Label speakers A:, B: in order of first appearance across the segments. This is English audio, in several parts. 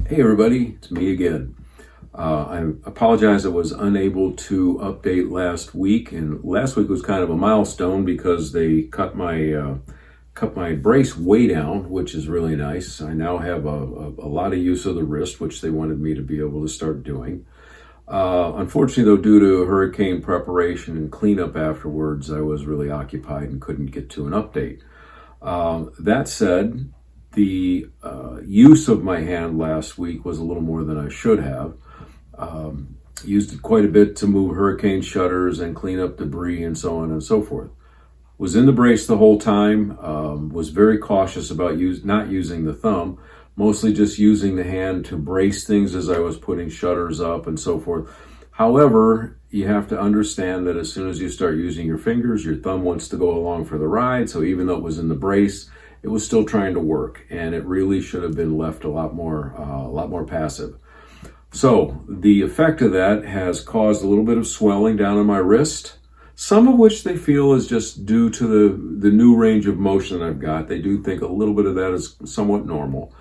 A: Hey everybody, it's me again. I apologize I was unable to update last week, and last week was kind of a milestone because they cut my brace way down, which is really nice. I now have a lot of use of the wrist, which they wanted me to be able to start doing. Unfortunately, though, due to hurricane preparation and cleanup afterwards, I was really occupied and couldn't get to an update. That said, the use of my hand last week was a little more than I should have. Used it quite a bit to move hurricane shutters and clean up debris and so on and so forth. Was in the brace the whole time, was very cautious about not using the thumb, mostly just using the hand to brace things as I was putting shutters up and so forth. However, you have to understand that as soon as you start using your fingers, your thumb wants to go along for the ride. So even though it was in the brace, it was still trying to work, and it really should have been left a lot more passive. So the effect of that has caused a little bit of swelling down on my wrist, some of which they feel is just due to the new range of motion that I've got. They do think a little bit of that is somewhat normal.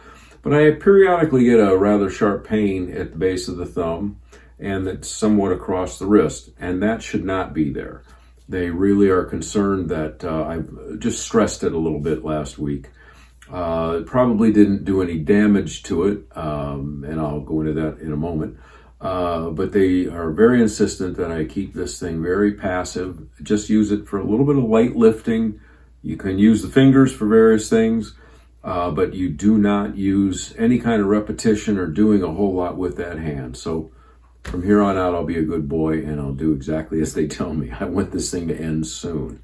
A: But I periodically get a rather sharp pain at the base of the thumb, and it's somewhat across the wrist, and that should not be there. They really are concerned that I've just stressed it a little bit last week. It probably didn't do any damage to it, and I'll go into that in a moment. But they are very insistent that I keep this thing very passive. Just use it for a little bit of light lifting. You can use the fingers for various things, but you do not use any kind of repetition or doing a whole lot with that hand. So from here on out, I'll be a good boy and I'll do exactly as they tell me. I want this thing to end soon.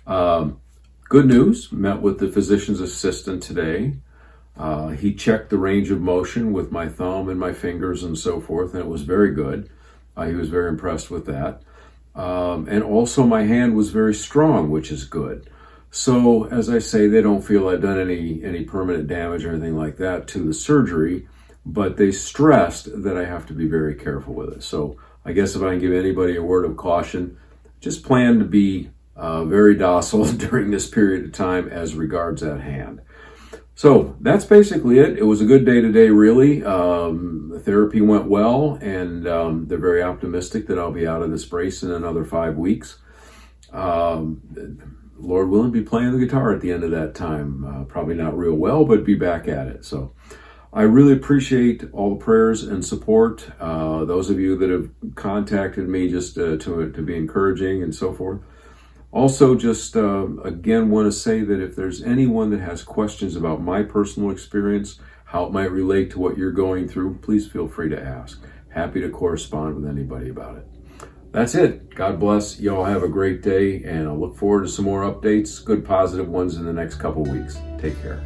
A: Good news, met with the physician's assistant today. He checked the range of motion with my thumb and my fingers and so forth, and it was very good. He was very impressed with that. And also my hand was very strong, which is good. So as I say, they don't feel I've done any permanent damage or anything like that to the surgery, but they stressed that I have to be very careful with it. So I guess if I can give anybody a word of caution, just plan to be very docile during this period of time as regards that hand. So that's basically it. It was a good day today, really. The therapy went well, and they're very optimistic that I'll be out of this brace in another 5 weeks. Lord willing, be playing the guitar at the end of that time. Probably not real well, but be back at it. So I really appreciate all the prayers and support. Those of you that have contacted me just to be encouraging and so forth. Also, just again, want to say that if there's anyone that has questions about my personal experience, how it might relate to what you're going through, please feel free to ask. Happy to correspond with anybody about it. That's it. God bless. Y'all have a great day, and I'll look forward to some more updates, good positive ones in the next couple weeks. Take care.